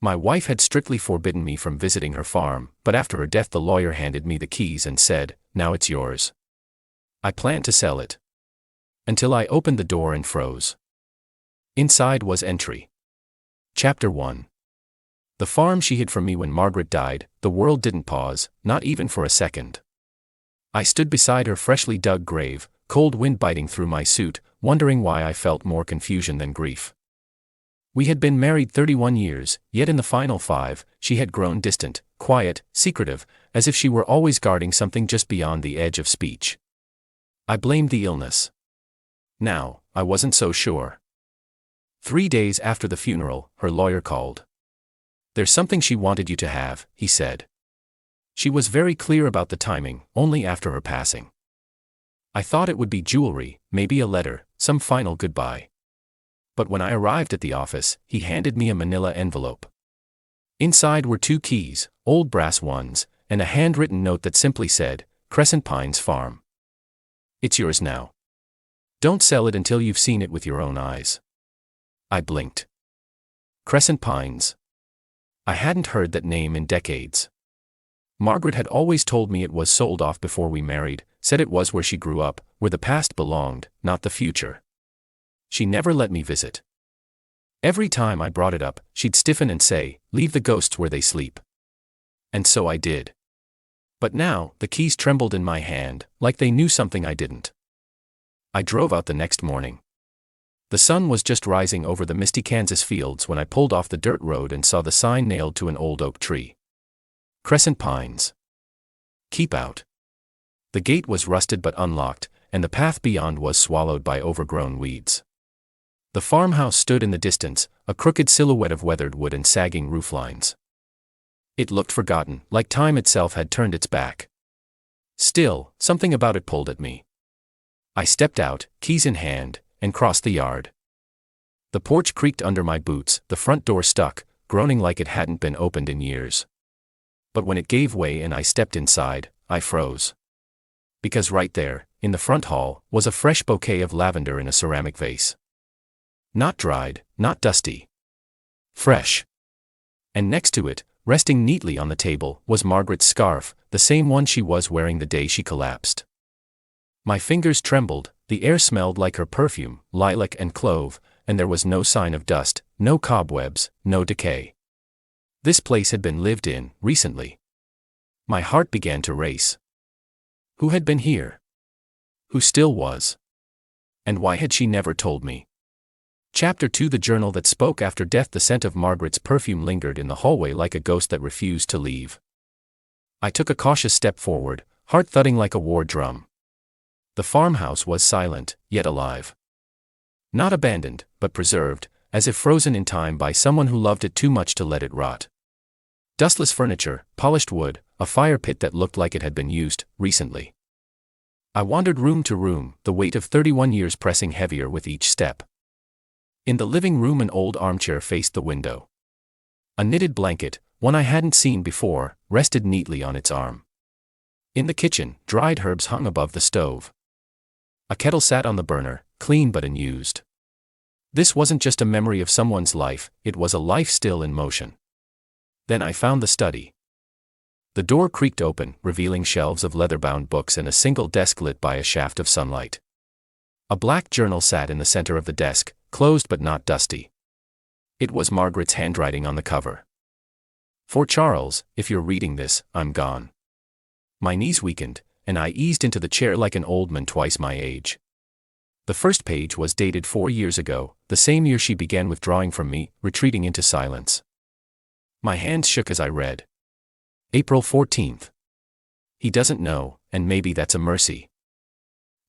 My wife had strictly forbidden me from visiting her farm, but after her death the lawyer handed me the keys and said, "Now it's yours." I planned to sell it. Until I opened the door and froze. Inside was entry. Chapter 1. The farm she hid from me when Margaret died. The world didn't pause, not even for a second. I stood beside her freshly dug grave, cold wind biting through my suit, wondering why I felt more confusion than grief. We had been married 31 years, yet in the final 5, she had grown distant, quiet, secretive, as if she were always guarding something just beyond the edge of speech. I blamed the illness. Now, I wasn't so sure. 3 days after the funeral, her lawyer called. "There's something she wanted you to have," he said. She was very clear about the timing, only after her passing. I thought it would be jewelry, maybe a letter, some final goodbye. But when I arrived at the office, he handed me a manila envelope. Inside were 2 keys, old brass ones, and a handwritten note that simply said, "Crescent Pines Farm. It's yours now. Don't sell it until you've seen it with your own eyes." I blinked. Crescent Pines. I hadn't heard that name in decades. Margaret had always told me it was sold off before we married, said it was where she grew up, where the past belonged, not the future. She never let me visit. Every time I brought it up, she'd stiffen and say, "Leave the ghosts where they sleep." And so I did. But now, the keys trembled in my hand, like they knew something I didn't. I drove out the next morning. The sun was just rising over the misty Kansas fields when I pulled off the dirt road and saw the sign nailed to an old oak tree. Crescent Pines. Keep out. The gate was rusted but unlocked, and the path beyond was swallowed by overgrown weeds. The farmhouse stood in the distance, a crooked silhouette of weathered wood and sagging rooflines. It looked forgotten, like time itself had turned its back. Still, something about it pulled at me. I stepped out, keys in hand, and crossed the yard. The porch creaked under my boots, the front door stuck, groaning like it hadn't been opened in years. But when it gave way and I stepped inside, I froze. Because right there, in the front hall, was a fresh bouquet of lavender in a ceramic vase. Not dried, not dusty. Fresh. And next to it, resting neatly on the table, was Margaret's scarf, the same one she was wearing the day she collapsed. My fingers trembled, the air smelled like her perfume, lilac and clove, and there was no sign of dust, no cobwebs, no decay. This place had been lived in, recently. My heart began to race. Who had been here? Who still was? And why had she never told me? Chapter 2. The journal that spoke after death. The scent of Margaret's perfume lingered in the hallway like a ghost that refused to leave. I took a cautious step forward, heart thudding like a war drum. The farmhouse was silent, yet alive. Not abandoned, but preserved, as if frozen in time by someone who loved it too much to let it rot. Dustless furniture, polished wood, a fire pit that looked like it had been used, recently. I wandered room to room, the weight of 31 years pressing heavier with each step. In the living room an old armchair faced the window. A knitted blanket, one I hadn't seen before, rested neatly on its arm. In the kitchen, dried herbs hung above the stove. A kettle sat on the burner, clean but unused. This wasn't just a memory of someone's life, it was a life still in motion. Then I found the study. The door creaked open, revealing shelves of leather-bound books and a single desk lit by a shaft of sunlight. A black journal sat in the center of the desk, closed but not dusty. It was Margaret's handwriting on the cover. "For Charles, if you're reading this, I'm gone." My knees weakened, and I eased into the chair like an old man twice my age. The first page was dated 4 years ago, the same year she began withdrawing from me, retreating into silence. My hands shook as I read. April 14th. He doesn't know, and maybe that's a mercy.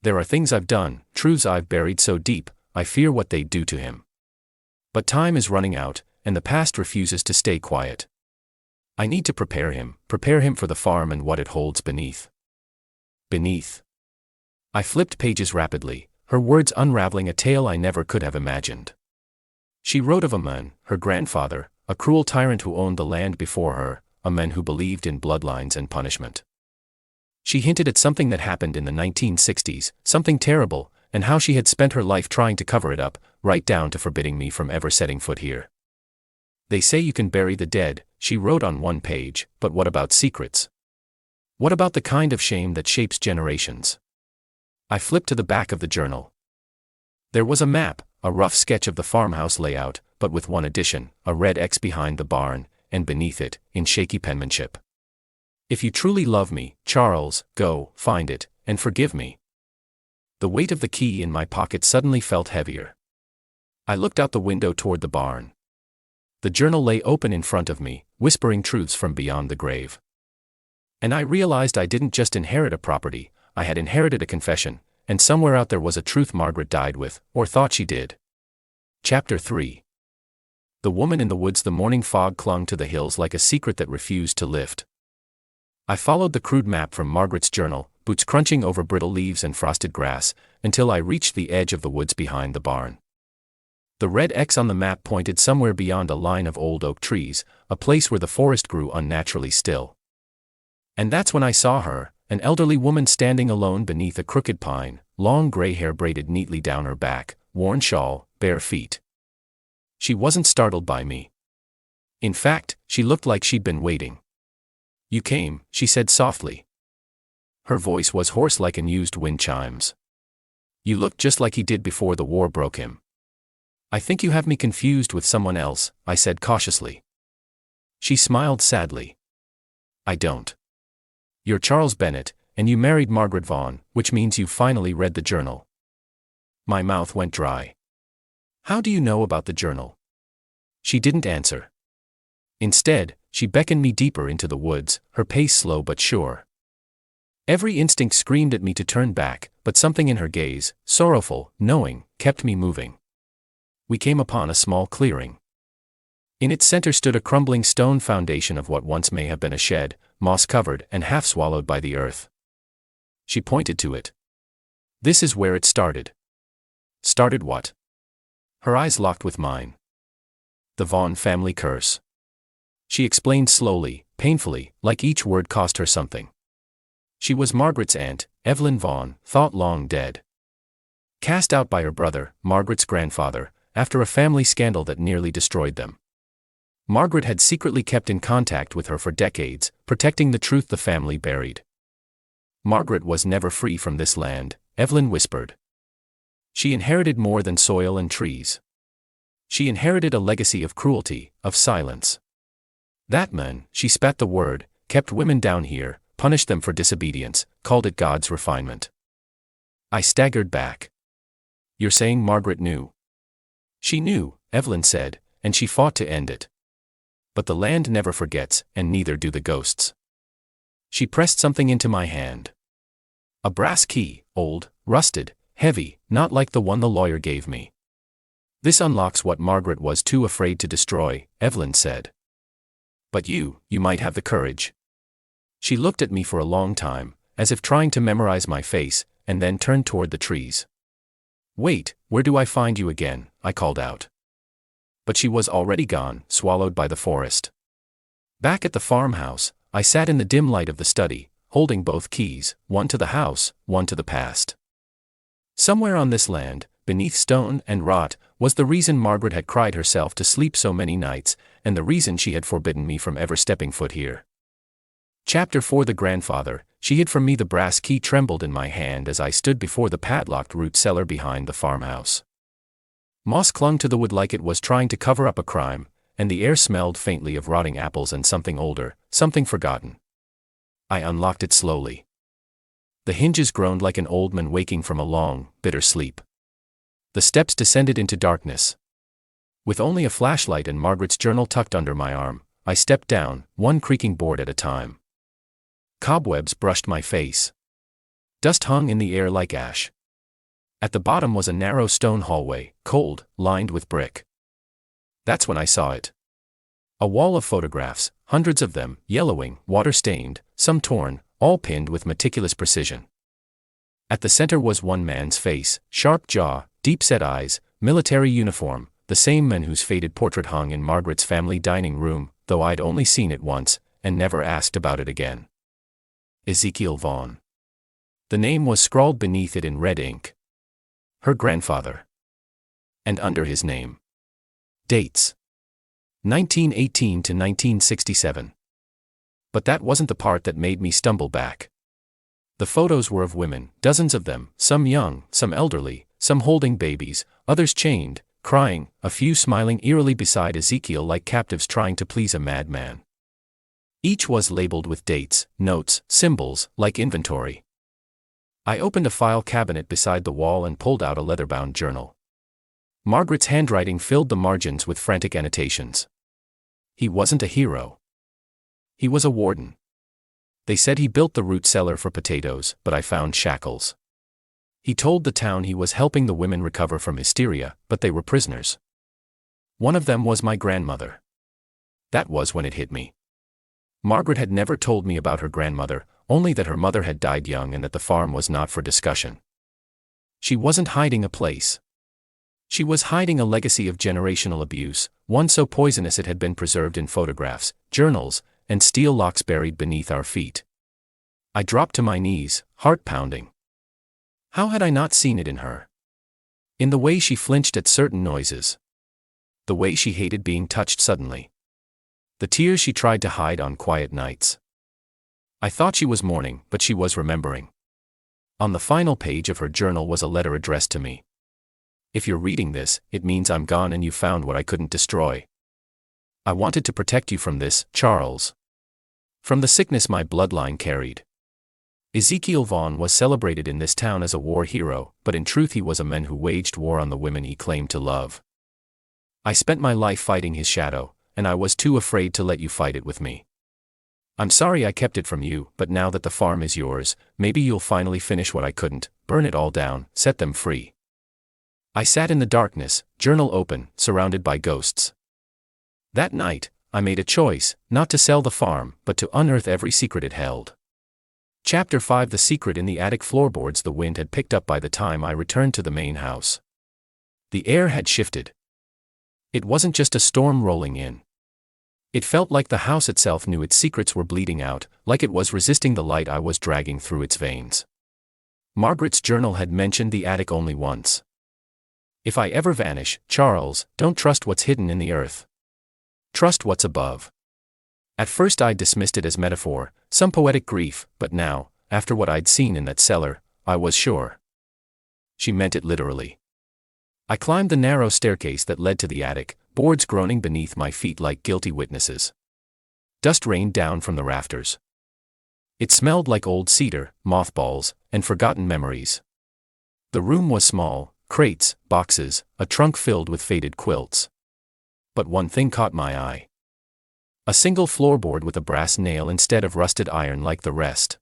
There are things I've done, truths I've buried so deep, I fear what they'd do to him. But time is running out, and the past refuses to stay quiet. I need to prepare him for the farm and what it holds beneath. Beneath. I flipped pages rapidly, her words unraveling a tale I never could have imagined. She wrote of a man, her grandfather, a cruel tyrant who owned the land before her, a man who believed in bloodlines and punishment. She hinted at something that happened in the 1960s, something terrible, and how she had spent her life trying to cover it up, right down to forbidding me from ever setting foot here. They say you can bury the dead, she wrote on one page, but what about secrets? What about the kind of shame that shapes generations? I flipped to the back of the journal. There was a map, a rough sketch of the farmhouse layout, but with one addition, a red X behind the barn, and beneath it, in shaky penmanship. If you truly love me, Charles, go, find it, and forgive me. The weight of the key in my pocket suddenly felt heavier. I looked out the window toward the barn. The journal lay open in front of me, whispering truths from beyond the grave. And I realized I didn't just inherit a property, I had inherited a confession, and somewhere out there was a truth Margaret died with, or thought she did. Chapter 3. The woman in the woods. The morning fog clung to the hills like a secret that refused to lift. I followed the crude map from Margaret's journal, boots crunching over brittle leaves and frosted grass, until I reached the edge of the woods behind the barn. The red X on the map pointed somewhere beyond a line of old oak trees, a place where the forest grew unnaturally still. And that's when I saw her, an elderly woman standing alone beneath a crooked pine, long gray hair braided neatly down her back, worn shawl, bare feet. She wasn't startled by me. In fact, she looked like she'd been waiting. "You came," she said softly. Her voice was hoarse like unused wind chimes. "You look just like he did before the war broke him." "I think you have me confused with someone else," I said cautiously. She smiled sadly. "I don't. You're Charles Bennett, and you married Margaret Vaughn, which means you finally read the journal." My mouth went dry. "How do you know about the journal?" She didn't answer. Instead, she beckoned me deeper into the woods, her pace slow but sure. Every instinct screamed at me to turn back, but something in her gaze, sorrowful, knowing, kept me moving. We came upon a small clearing. In its center stood a crumbling stone foundation of what once may have been a shed, moss-covered and half swallowed by the earth. She pointed to it. "This is where it started." "Started what?" Her eyes locked with mine. "The Vaughn family curse." She explained slowly, painfully, like each word cost her something. She was Margaret's aunt, Evelyn Vaughn, thought long dead. Cast out by her brother, Margaret's grandfather, after a family scandal that nearly destroyed them. Margaret had secretly kept in contact with her for decades, protecting the truth the family buried. "Margaret was never free from this land," Evelyn whispered. "She inherited more than soil and trees. She inherited a legacy of cruelty, of silence. That man," she spat the word, "kept women down here, punished them for disobedience, called it God's refinement." I staggered back. "You're saying Margaret knew?" "She knew," Evelyn said, "and she fought to end it. But the land never forgets, and neither do the ghosts." She pressed something into my hand. A brass key, old, rusted, heavy, not like the one the lawyer gave me. "This unlocks what Margaret was too afraid to destroy," Evelyn said. "But you might have the courage." She looked at me for a long time, as if trying to memorize my face, and then turned toward the trees. "Wait, where do I find you again?" I called out. But she was already gone, swallowed by the forest. Back at the farmhouse, I sat in the dim light of the study, holding both keys, one to the house, one to the past. Somewhere on this land, beneath stone and rot, was the reason Margaret had cried herself to sleep so many nights, and the reason she had forbidden me from ever stepping foot here. Chapter 4. The grandfather. She hid from me. The brass key trembled in my hand as I stood before the padlocked root cellar behind the farmhouse. Moss clung to the wood like it was trying to cover up a crime, and the air smelled faintly of rotting apples and something older, something forgotten. I unlocked it slowly. The hinges groaned like an old man waking from a long, bitter sleep. The steps descended into darkness. With only a flashlight and Margaret's journal tucked under my arm, I stepped down, one creaking board at a time. Cobwebs brushed my face. Dust hung in the air like ash. At the bottom was a narrow stone hallway, cold, lined with brick. That's when I saw it. A wall of photographs, hundreds of them, yellowing, water-stained, some torn, all pinned with meticulous precision. At the center was one man's face, sharp jaw, deep-set eyes, military uniform, the same man whose faded portrait hung in Margaret's family dining room, though I'd only seen it once, and never asked about it again. Ezekiel Vaughn. The name was scrawled beneath it in red ink. Her grandfather. And under his name, dates. 1918 to 1967. But that wasn't the part that made me stumble back. The photos were of women, dozens of them, some young, some elderly, some holding babies, others chained, crying, a few smiling eerily beside Ezekiel like captives trying to please a madman. Each was labeled with dates, notes, symbols, like inventory. I opened a file cabinet beside the wall and pulled out a leather-bound journal. Margaret's handwriting filled the margins with frantic annotations. He wasn't a hero. He was a warden. They said he built the root cellar for potatoes, but I found shackles. He told the town he was helping the women recover from hysteria, but they were prisoners. One of them was my grandmother. That was when it hit me. Margaret had never told me about her grandmother, only that her mother had died young and that the farm was not for discussion. She wasn't hiding a place. She was hiding a legacy of generational abuse, one so poisonous it had been preserved in photographs, journals, and steel locks buried beneath our feet. I dropped to my knees, heart pounding. How had I not seen it in her? In the way she flinched at certain noises. The way she hated being touched suddenly. The tears she tried to hide on quiet nights. I thought she was mourning, but she was remembering. On the final page of her journal was a letter addressed to me. If you're reading this, it means I'm gone and you found what I couldn't destroy. I wanted to protect you from this, Charles. From the sickness my bloodline carried. Ezekiel Vaughn was celebrated in this town as a war hero, but in truth he was a man who waged war on the women he claimed to love. I spent my life fighting his shadow, and I was too afraid to let you fight it with me. I'm sorry I kept it from you, but now that the farm is yours, maybe you'll finally finish what I couldn't, burn it all down, set them free. I sat in the darkness, journal open, surrounded by ghosts. That night, I made a choice, not to sell the farm, but to unearth every secret it held. Chapter 5: The secret in the attic floorboards the wind had picked up by the time I returned to the main house. The air had shifted. It wasn't just a storm rolling in. It felt like the house itself knew its secrets were bleeding out, like it was resisting the light I was dragging through its veins. Margaret's journal had mentioned the attic only once. If I ever vanish, Charles, don't trust what's hidden in the earth. Trust what's above. At first I dismissed it as metaphor, some poetic grief, but now, after what I'd seen in that cellar, I was sure. She meant it literally. I climbed the narrow staircase that led to the attic, boards groaning beneath my feet like guilty witnesses. Dust rained down from the rafters. It smelled like old cedar, mothballs, and forgotten memories. The room was small. Crates, boxes, a trunk filled with faded quilts. But one thing caught my eye. A single floorboard with a brass nail instead of rusted iron like the rest.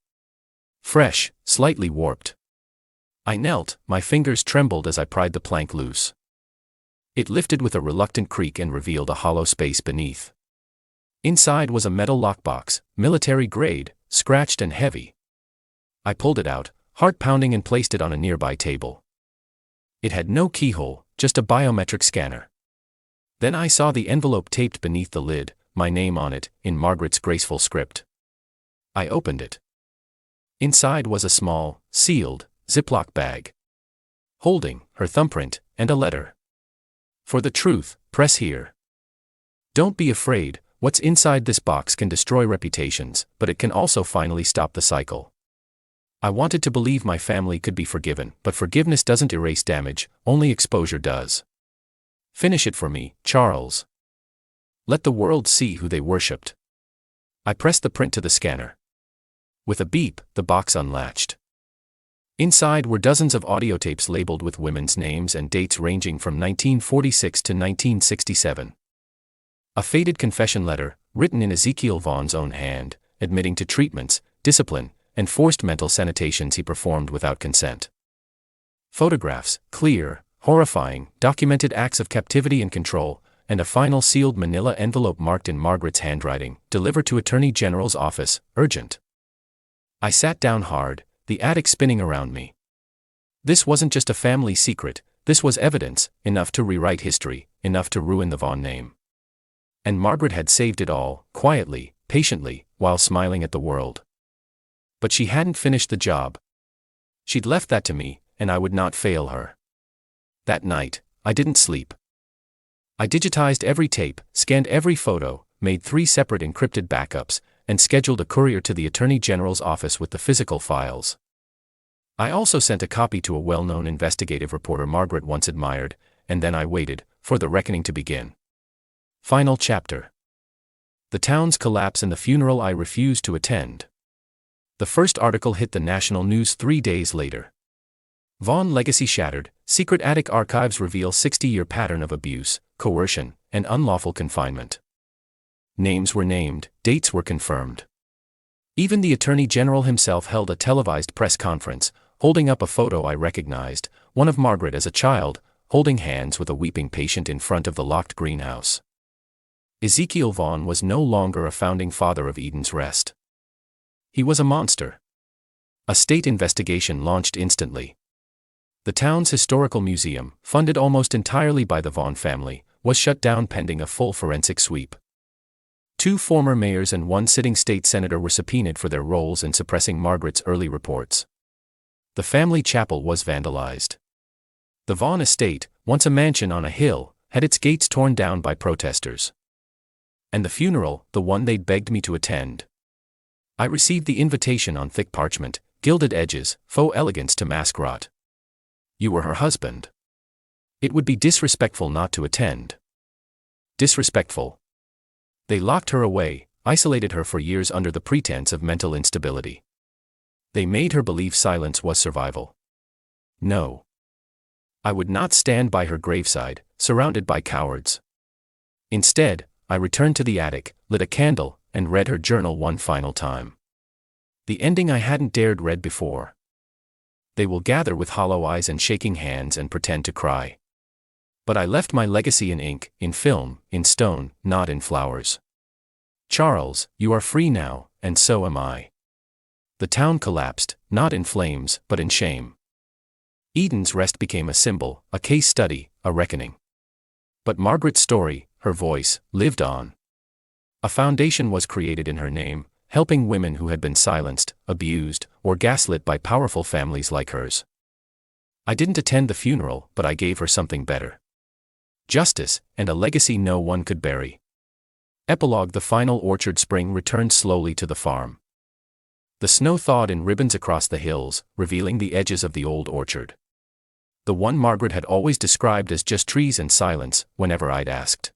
Fresh, slightly warped. I knelt, my fingers trembled as I pried the plank loose. It lifted with a reluctant creak and revealed a hollow space beneath. Inside was a metal lockbox, military grade, scratched and heavy. I pulled it out, heart pounding, and placed it on a nearby table. It had no keyhole, just a biometric scanner. Then I saw the envelope taped beneath the lid, my name on it, in Margaret's graceful script. I opened it. Inside was a small, sealed, Ziploc bag. Holding her thumbprint and a letter. For the truth, press here. Don't be afraid, what's inside this box can destroy reputations, but it can also finally stop the cycle. I wanted to believe my family could be forgiven, but forgiveness doesn't erase damage, only exposure does. Finish it for me, Charles. Let the world see who they worshipped. I pressed the print to the scanner. With a beep, the box unlatched. Inside were dozens of audio tapes labeled with women's names and dates ranging from 1946 to 1967. A faded confession letter, written in Ezekiel Vaughn's own hand, admitting to treatments, discipline, and forced mental sanitations he performed without consent. Photographs, clear, horrifying, documented acts of captivity and control, and a final sealed manila envelope marked in Margaret's handwriting, delivered to Attorney General's office, urgent. I sat down hard, the attic spinning around me. This wasn't just a family secret, this was evidence, enough to rewrite history, enough to ruin the Vaughn name. And Margaret had saved it all, quietly, patiently, while smiling at the world. But she hadn't finished the job. She'd left that to me, and I would not fail her. That night, I didn't sleep. I digitized every tape, scanned every photo, made 3 separate encrypted backups, and scheduled a courier to the Attorney General's office with the physical files. I also sent a copy to a well-known investigative reporter Margaret once admired, and then I waited for the reckoning to begin. Final chapter. The town's collapse and the funeral I refused to attend. The first article hit the national news 3 days later. Vaughn legacy shattered, secret attic archives reveal 60-year pattern of abuse, coercion, and unlawful confinement. Names were named, dates were confirmed. Even the Attorney General himself held a televised press conference, holding up a photo I recognized, one of Margaret as a child, holding hands with a weeping patient in front of the locked greenhouse. Ezekiel Vaughn was no longer a founding father of Eden's Rest. He was a monster. A state investigation launched instantly. The town's historical museum, funded almost entirely by the Vaughn family, was shut down pending a full forensic sweep. 2 former mayors and 1 sitting state senator were subpoenaed for their roles in suppressing Margaret's early reports. The family chapel was vandalized. The Vaughn estate, once a mansion on a hill, had its gates torn down by protesters. And the funeral, the one they'd begged me to attend. I received the invitation on thick parchment, gilded edges, faux elegance to mask rot. You were her husband. It would be disrespectful not to attend. Disrespectful. They locked her away, isolated her for years under the pretense of mental instability. They made her believe silence was survival. No. I would not stand by her graveside, surrounded by cowards. Instead, I returned to the attic, lit a candle, and read her journal one final time. The ending I hadn't dared read before. They will gather with hollow eyes and shaking hands and pretend to cry. But I left my legacy in ink, in film, in stone, not in flowers. Charles, you are free now, and so am I. The town collapsed, not in flames, but in shame. Eden's Rest became a symbol, a case study, a reckoning. But Margaret's story, her voice, lived on. A foundation was created in her name, helping women who had been silenced, abused, or gaslit by powerful families like hers. I didn't attend the funeral, but I gave her something better. Justice, and a legacy no one could bury. Epilogue. The final orchard spring returned slowly to the farm. The snow thawed in ribbons across the hills, revealing the edges of the old orchard. The one Margaret had always described as just trees and silence, whenever I'd asked.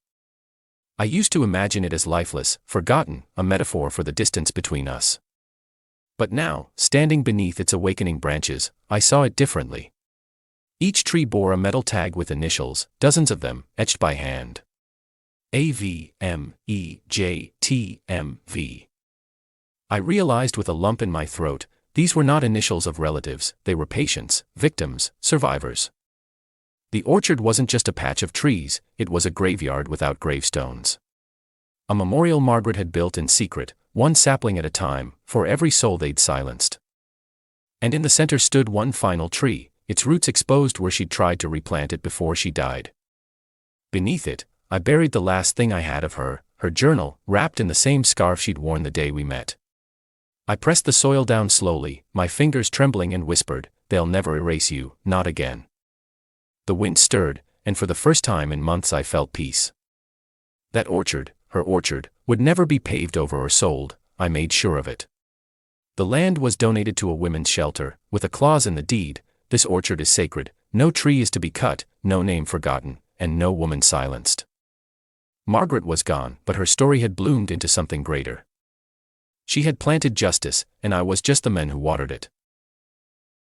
I used to imagine it as lifeless, forgotten, a metaphor for the distance between us. But now, standing beneath its awakening branches, I saw it differently. Each tree bore a metal tag with initials, dozens of them, etched by hand. AVMEJTMV. I realized with a lump in my throat, these were not initials of relatives, they were patients, victims, survivors. The orchard wasn't just a patch of trees, it was a graveyard without gravestones. A memorial Margaret had built in secret, one sapling at a time, for every soul they'd silenced. And in the center stood one final tree, its roots exposed where she'd tried to replant it before she died. Beneath it, I buried the last thing I had of her, her journal, wrapped in the same scarf she'd worn the day we met. I pressed the soil down slowly, my fingers trembling, and whispered, "They'll never erase you, not again." The wind stirred, and for the first time in months I felt peace. That orchard, her orchard, would never be paved over or sold, I made sure of it. The land was donated to a women's shelter, with a clause in the deed, "This orchard is sacred, no tree is to be cut, no name forgotten, and no woman silenced." Margaret was gone, but her story had bloomed into something greater. She had planted justice, and I was just the man who watered it.